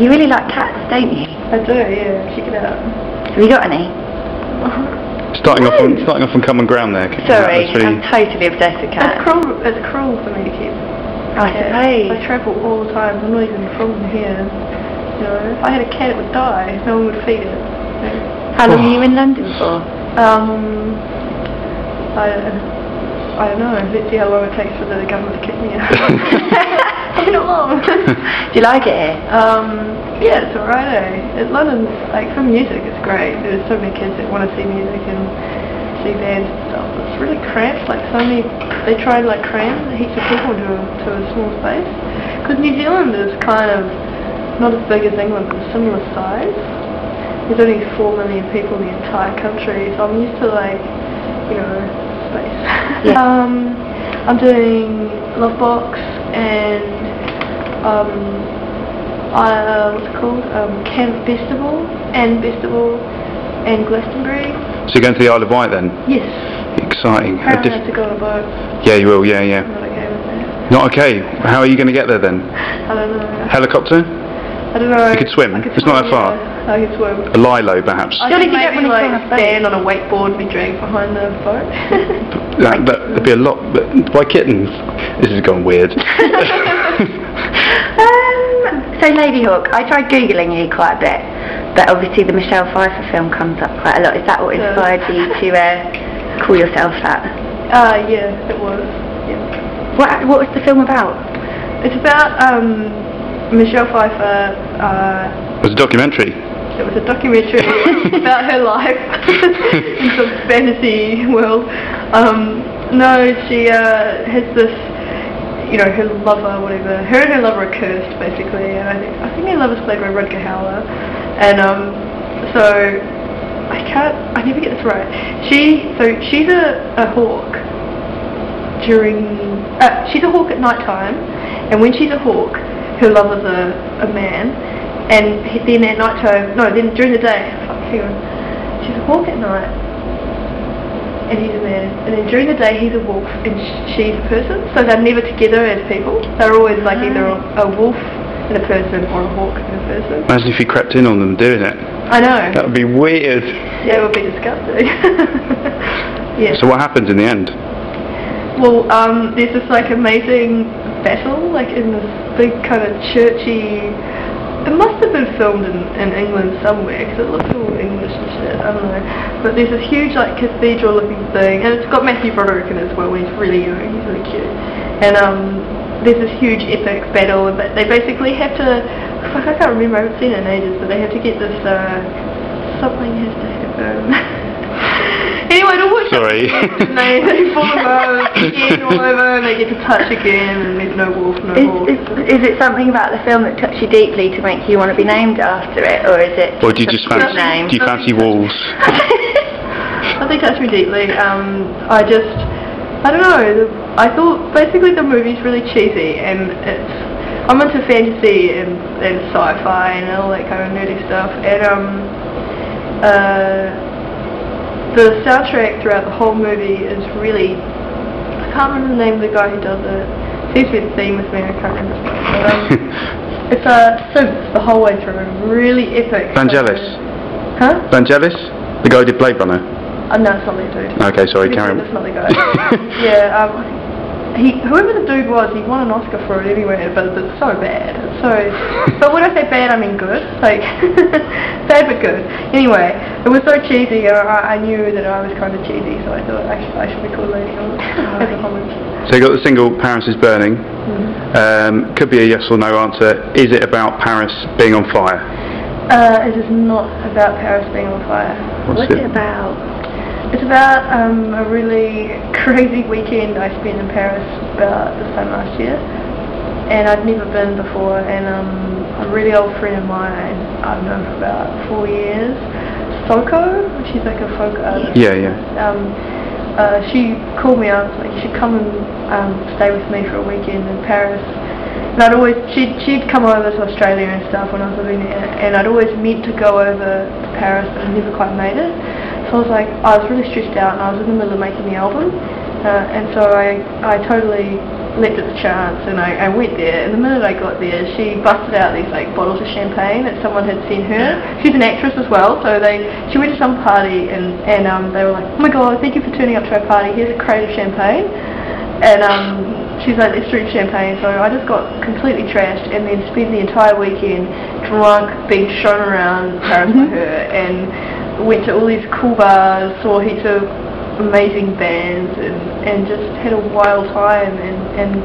You really like cats, don't you? I do, yeah. Check it out. Have you got any? Starting off on common ground there. Sorry, I'm totally obsessed with cats. It's cruel for me to keep. I suppose. I travel all the time. I'm not even from here. You know, if I had a cat, it would die. No one would feed it. How long are you in London for? I don't know. Let's see how long it takes for the government to kick me out. Probably not long. Do you like it here? Yeah, it's alright. London's, like, for music, it's great. There's so many kids that want to see music and see bands and stuff. It's really cramped. Like, so many, they try and, like, cram heaps of people into a small space. Because New Zealand is kind of not as big as England, but a similar size. There's only 4 million people in the entire country, so I'm used to, like, you know, space. Yeah. I'm doing Lovebox and what's it called? Camp Festival and Glastonbury. So you're going to the Isle of Wight then? Yes. Exciting. Apparently I have to go on a boat. Yeah, you will. Yeah. I'm not okay with that. Not okay. How are you going to get there then? I don't know. Helicopter? I don't know. You could swim. It's not that far. Yeah. I could swim. A lilo, perhaps. I could maybe like stand on a wakeboard and be dragged behind the boat. That'd be a lot, but why kittens? This has gone weird. So Ladyhawke, I tried googling you quite a bit, but obviously the Michelle Pfeiffer film comes up quite a lot. Is that what inspired you to call yourself that? Yeah, it was. Yeah. What was the film about? It's about Michelle Pfeiffer. It was a documentary. It was a documentary about her life in some fantasy world. No, she has this, you know, her lover, whatever. Her and her lover are cursed, basically, and I think her lover's played by Rutger Hauer. And so I never get this right. She's a hawk during. She's a hawk at night time, and when she's a hawk, her lover's a man. And then at night time, then during the day, she's a hawk at night, and he's a man. And then during the day, he's a wolf, and she's a person. So they're never together as people. They're always like either a wolf and a person, or a hawk and a person. Imagine if you crept in on them doing it. I know. That would be weird. Yeah, it would be disgusting. Yeah. So what happens in the end? Well, there's this like amazing battle, like in this big kind of churchy. It must have been filmed in England somewhere, because it looks all English and shit, I don't know. But there's this huge like cathedral looking thing, and it's got Matthew Broderick in it as well, he's really young, he's really cute. And there's this huge epic battle, but they basically have to, fuck, I can't remember, I haven't seen it in ages, but they have to get this, something has to happen. Anyway, to watch Sorry. And they fall over, again, all over, and they get to touch again, and there's no wolf, no hawk. Is it something about the film that touched you deeply to make you want to be named after it, or is it? Or do you just fancy wolves? Nothing touched me deeply. I don't know. I thought basically the movie's really cheesy, and I'm into fantasy and sci-fi and all that kind of nerdy stuff, and the soundtrack throughout the whole movie is really, I can't remember the name of the guy who does it. Seems to be the theme with me, I can't remember. But, it's synths the whole way through, really epic. Vangelis? Huh? Vangelis? The guy who did Blade Runner? No, it's not that dude. Okay, sorry, carry on. That's not the guy. Yeah, whoever the dude was, he won an Oscar for it anyway, but it's so bad. But when I say bad, I mean good. Like, bad but good. Anyway, it was so cheesy, and I knew that I was kind of cheesy, so I thought I should be called Ladyhawke as a homage. So you got the single Paris is Burning. Mm-hmm. Could be a yes or no answer. Is it about Paris being on fire? It is not about Paris being on fire. What's it about? It's about a really crazy weekend I spent in Paris about this time last year, and I'd never been before, and a really old friend of mine I've known for about 4 years, Soko, she's like a folk artist. Yeah. She called me up, like, you should come and stay with me for a weekend in Paris. And she'd come over to Australia and stuff when I was living there, and I'd always meant to go over to Paris, but I never quite made it. So I was really stressed out, and I was in the middle of making the album, and so I totally left it to chance, and I went there, and the minute I got there, she busted out these like bottles of champagne that someone had sent her. She's an actress as well, so she went to some party, and they were like, oh my god, thank you for turning up to our party, here's a crate of champagne. And she's like, let's drink champagne. So I just got completely trashed, and then spent the entire weekend drunk, being shown around Paris by her, and went to all these cool bars, saw heaps of amazing bands, and just had a wild time, and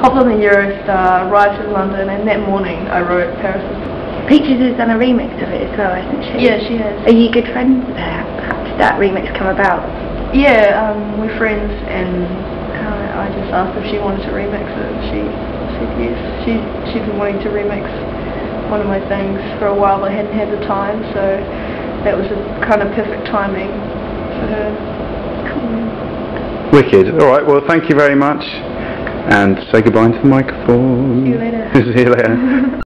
hopped on the Eurostar, arrived in London, and that morning I wrote Paris. Peaches has done a remix of it as well, hasn't she? Yeah, she has. Are you good friends with her? How did that remix come about? Yeah, we're friends, and I just asked if she wanted to remix it. She said yes. She's been wanting to remix one of my things for a while, but I hadn't had the time, so that was a kind of perfect timing for her. Wicked. Alright, well thank you very much, and say goodbye to the microphone. See you later. See you later.